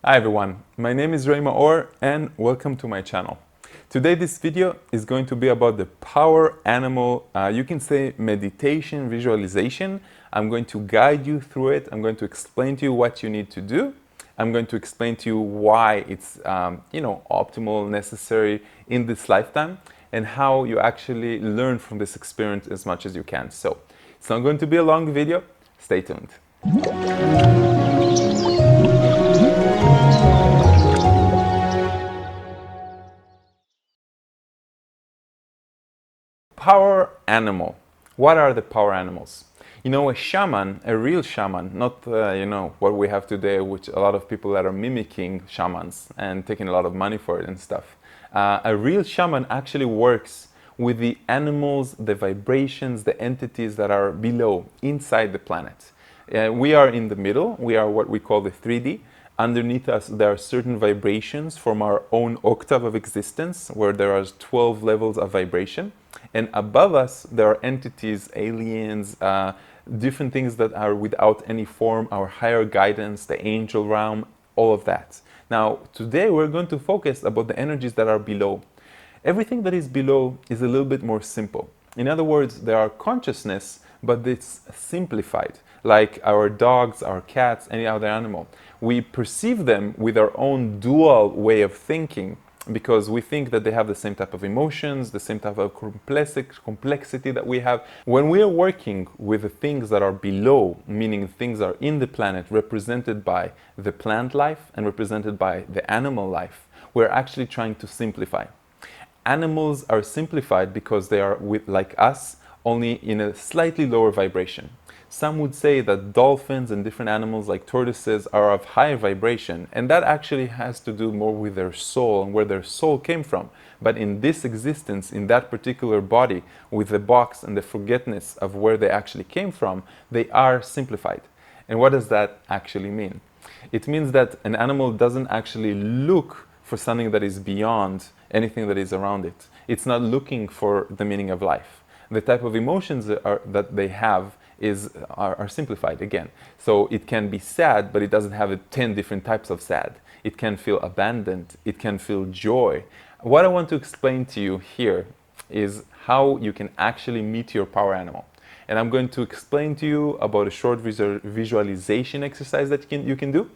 Hi everyone, my name is Maor and welcome to my channel. Today this video is going to be about the power animal, you can say meditation visualization. I'm going to guide you through it. I'm going to explain to you what you need to do. I'm going to explain to you why it's optimal, necessary in this lifetime, and how you actually learn from this experience as much as you can. So it's not going to be a long video. Stay tuned. Power animal. What are the power animals? You know, a shaman, a real shaman, not what we have today, which a lot of people that are mimicking shamans and taking a lot of money for it and stuff. A real shaman actually works with the animals, the vibrations, the entities that are below, inside the planet. We are in the middle. We are what we call the 3D. Underneath us, there are certain vibrations from our own octave of existence, where there are 12 levels of vibration. And above us, there are entities, aliens, different things that are without any form, our higher guidance, the angel realm, all of that. Now, today we're going to focus about the energies that are below. Everything that is below is a little bit more simple. In other words, there are consciousness, but it's simplified, like our dogs, our cats, any other animal. We perceive them with our own dual way of thinking, because we think that they have the same type of emotions, the same type of complexity that we have. When we are working with the things that are below, meaning things are in the planet, represented by the plant life and represented by the animal life, we're actually trying to simplify. Animals are simplified because they are like us, only in a slightly lower vibration. Some would say that dolphins and different animals like tortoises are of high vibration, and that actually has to do more with their soul and where their soul came from. But in this existence, in that particular body, with the box and the forgetfulness of where they actually came from, they are simplified. And what does that actually mean? It means that an animal doesn't actually look for something that is beyond anything that is around it. It's not looking for the meaning of life. The type of emotions that they have are simplified again. So it can be sad, but it doesn't have 10 different types of sad. It can feel abandoned. It can feel joy. What I want to explain to you here is how you can actually meet your power animal. And I'm going to explain to you about a short visualization exercise that you can do.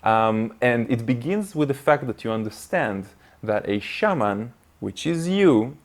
And it begins with the fact that you understand that a shaman, which is you,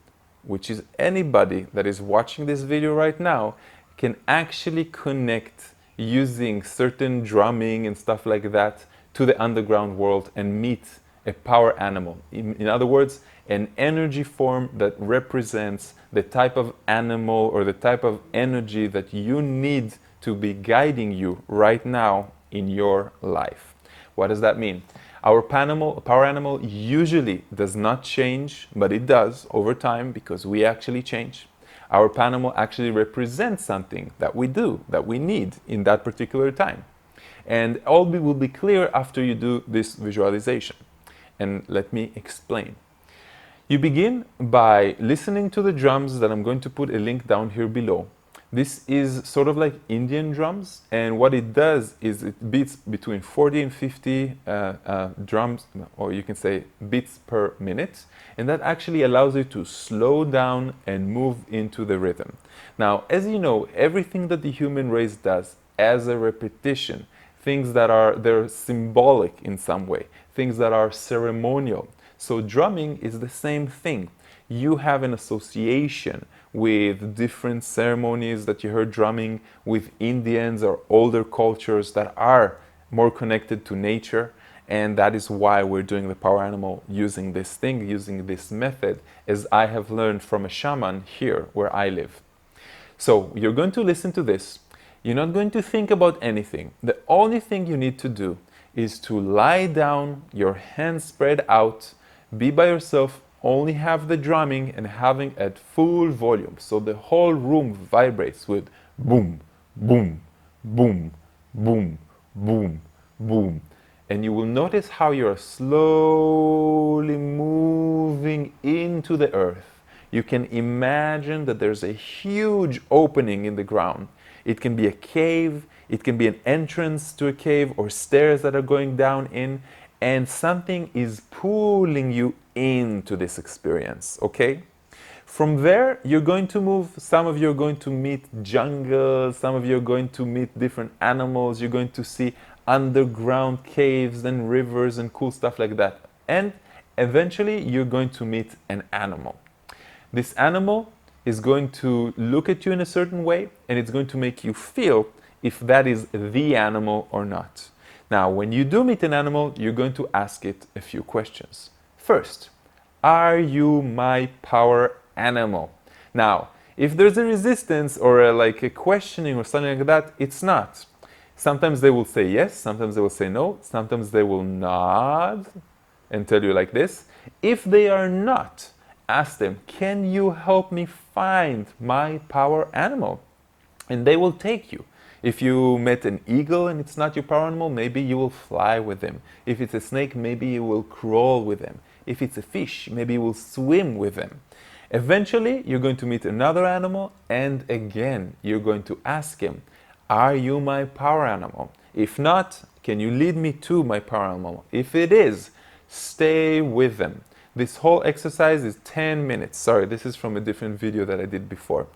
which is anybody that is watching this video right now, can actually connect using certain drumming and stuff like that to the underground world and meet a power animal. In other words, an energy form that represents the type of animal or the type of energy that you need to be guiding you right now in your life. What does that mean? Our power animal usually does not change, but it does over time because we actually change. Our animal actually represents something that we do, that we need in that particular time. And all will be clear after you do this visualization. And let me explain. You begin by listening to the drums that I'm going to put a link down here below. This is sort of like Indian drums, and what it does is it beats between 40 and 50 drums, or you can say beats per minute, and that actually allows you to slow down and move into the rhythm. Now, as you know, everything that the human race does as a repetition, things that they're symbolic in some way, things that are ceremonial. So drumming is the same thing. You have an association with different ceremonies that you heard drumming with Indians or older cultures that are more connected to nature. And that is why we're doing the power animal using this thing, using this method, as I have learned from a shaman here where I live. So you're going to listen to this. You're not going to think about anything. The only thing you need to do is to lie down, your hands spread out, be by yourself, only have the drumming and having at full volume. So the whole room vibrates with boom, boom, boom, boom, boom, boom. And you will notice how you're slowly moving into the earth. You can imagine that there's a huge opening in the ground. It can be a cave, it can be an entrance to a cave or stairs that are going down in. and something is pulling you into this experience, okay? From there, you're going to move. Some of you are going to meet jungles, some of you are going to meet different animals, you're going to see underground caves and rivers and cool stuff like that. And eventually, you're going to meet an animal. This animal is going to look at you in a certain way, and it's going to make you feel if that is the animal or not. Now, when you do meet an animal, you're going to ask it a few questions. First, are you my power animal? Now, if there's a resistance or like a questioning or something like that, it's not. Sometimes they will say yes, sometimes they will say no, sometimes they will nod and tell you like this. If they are not, ask them, can you help me find my power animal? And they will take you. If you met an eagle and it's not your power animal, maybe you will fly with them. If it's a snake, maybe you will crawl with them. If it's a fish, maybe you will swim with them. Eventually, you're going to meet another animal, and again, you're going to ask him, are you my power animal? If not, can you lead me to my power animal? If it is, stay with them. This whole exercise is 10 minutes. Sorry, this is from a different video that I did before.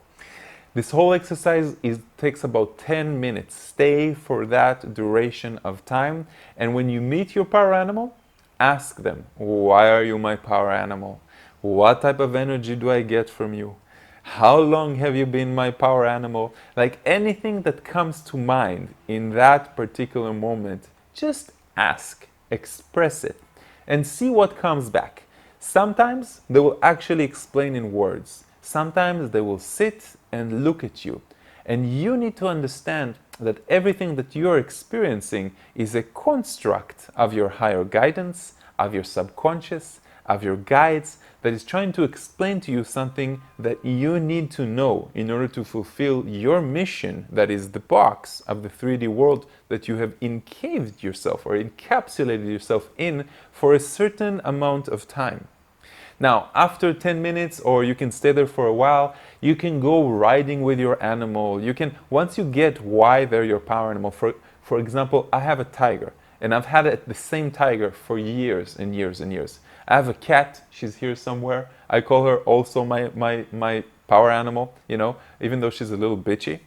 This whole exercise takes about 10 minutes. Stay for that duration of time. And when you meet your power animal, ask them, why are you my power animal? What type of energy do I get from you? How long have you been my power animal? Like anything that comes to mind in that particular moment, just ask, express it, and see what comes back. Sometimes they will actually explain in words. Sometimes they will sit and look at you. And you need to understand that everything that you're experiencing is a construct of your higher guidance, of your subconscious, of your guides, that is trying to explain to you something that you need to know in order to fulfill your mission, that is the box of the 3D world that you have encaved yourself or encapsulated yourself in for a certain amount of time. Now, after 10 minutes, or you can stay there for a while, you can go riding with your animal. You can, once you get why they're your power animal, for example, I have a tiger, and I've had the same tiger for years and years and years. I have a cat, she's here somewhere. I call her also my power animal, you know, even though she's a little bitchy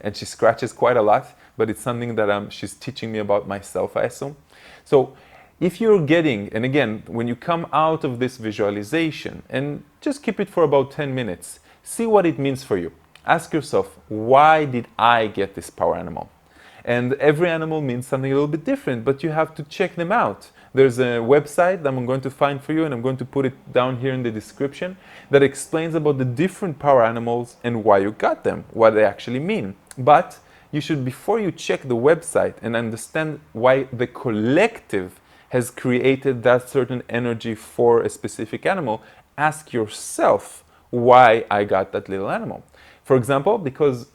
and she scratches quite a lot, but it's something that she's teaching me about myself, I assume. So if you're getting, and again, when you come out of this visualization, and just keep it for about 10 minutes, see what it means for you. Ask yourself, why did I get this power animal? And every animal means something a little bit different, but you have to check them out. There's a website that I'm going to find for you, and I'm going to put it down here in the description, that explains about the different power animals and why you got them, what they actually mean. But you should, before you check the website and understand why the collective has created that certain energy for a specific animal, ask yourself why I got that little animal. For example, because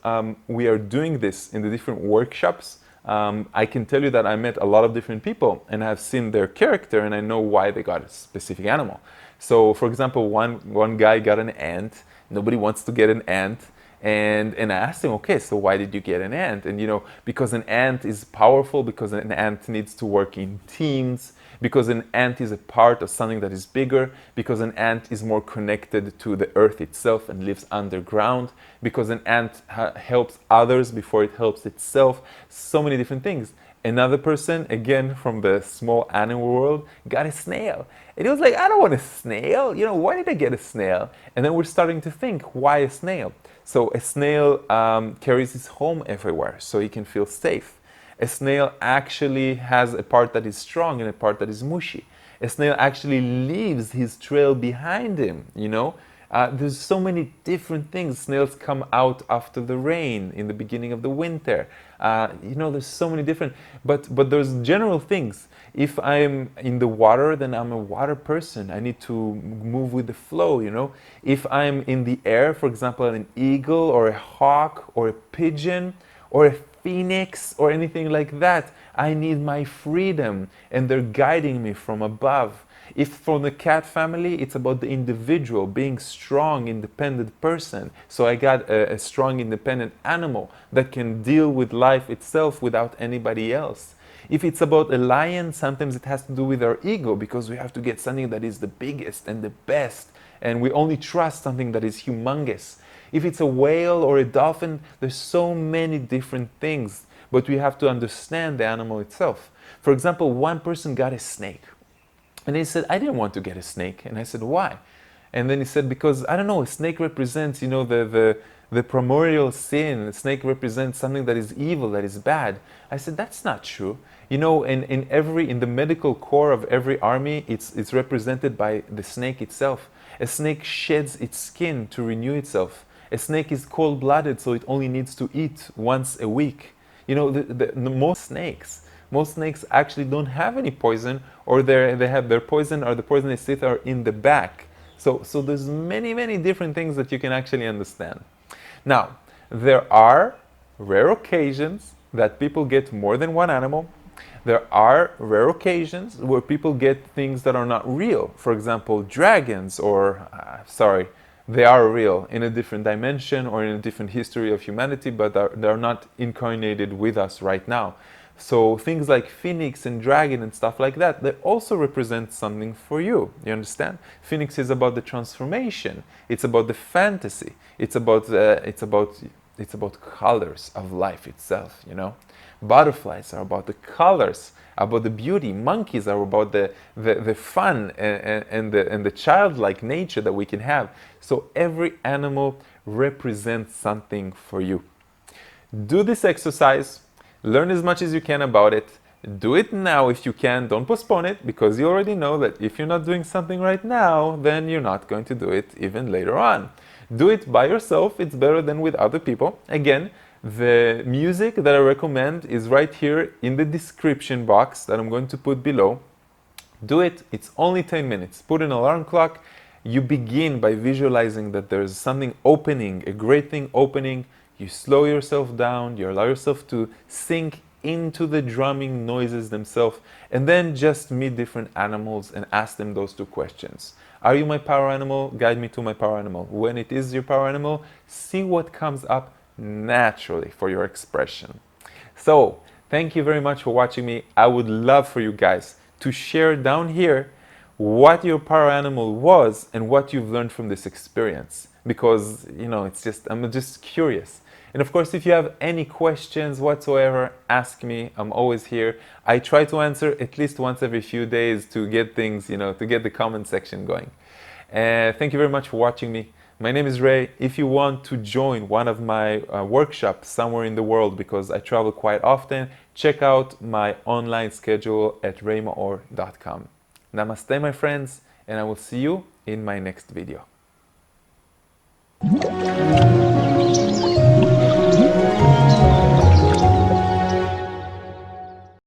we are doing this in the different workshops, I can tell you that I met a lot of different people and I've seen their character and I know why they got a specific animal. So, for example, one guy got an ant. Nobody wants to get an ant. And I asked him, okay, so why did you get an ant? And you know, because an ant is powerful, because an ant needs to work in teams, because an ant is a part of something that is bigger, because an ant is more connected to the earth itself and lives underground, because an ant helps others before it helps itself. So many different things. Another person, again from the small animal world, got a snail. And he was like, I don't want a snail. You know, why did I get a snail? And then we're starting to think, why a snail? So a snail carries his home everywhere, so he can feel safe. A snail actually has a part that is strong and a part that is mushy. A snail actually leaves his trail behind him, you know. There's so many different things. Snails come out after the rain, in the beginning of the winter. You know, there's so many different, but there's general things. If I'm in the water, then I'm a water person. I need to move with the flow, you know. If I'm in the air, for example, an eagle or a hawk or a pigeon or a phoenix or anything like that, I need my freedom and they're guiding me from above. If from the cat family, it's about the individual being strong, independent person. So I got a strong, independent animal that can deal with life itself without anybody else. If it's about a lion, sometimes it has to do with our ego, because we have to get something that is the biggest and the best, and we only trust something that is humongous. If it's a whale or a dolphin, there's so many different things, but we have to understand the animal itself. For example, one person got a snake, and he said, I didn't want to get a snake. And I said, why? And then he said, because, I don't know, a snake represents, the primordial sin. A snake represents something that is evil, that is bad. I said, that's not true. In the medical core of every army, it's represented by the snake itself. A snake sheds its skin to renew itself. A snake is cold-blooded, so it only needs to eat once a week. Most snakes actually don't have any poison, or they have their poison, or the poisonous teeth are in the back. So there's many different things that you can actually understand. Now, there are rare occasions that people get more than one animal. There are rare occasions where people get things that are not real. For example, dragons, or, they are real in a different dimension or in a different history of humanity, but they're not incarnated with us right now. So things like phoenix and dragon and stuff like that, they also represent something for you. You understand? Phoenix is about the transformation. It's about the fantasy. It's about colors of life itself. Butterflies are about the colors, about the beauty. Monkeys are about the fun and the childlike nature that we can have. So every animal represents something for you. Do this exercise. Learn as much as you can about it. Do it now if you can. Don't postpone it, because you already know that if you're not doing something right now, then you're not going to do it even later on. Do it by yourself. It's better than with other people. Again, the music that I recommend is right here in the description box that I'm going to put below. Do it. It's only 10 minutes. Put an alarm clock. You begin by visualizing that there's something opening, a great thing opening. You slow yourself down, you allow yourself to sink into the drumming noises themselves, and then just meet different animals and ask them those two questions. Are you my power animal? Guide me to my power animal. When it is your power animal, see what comes up naturally for your expression. So, thank you very much for watching me. I would love for you guys to share down here what your power animal was and what you've learned from this experience. Because, I'm just curious. And of course, if you have any questions whatsoever, ask me. I'm always here. I try to answer at least once every few days to get things, to get the comment section going. Thank you very much for watching me. My name is Ray. If you want to join one of my workshops somewhere in the world, because I travel quite often, check out my online schedule at raymaor.com. Namaste, my friends, and I will see you in my next video.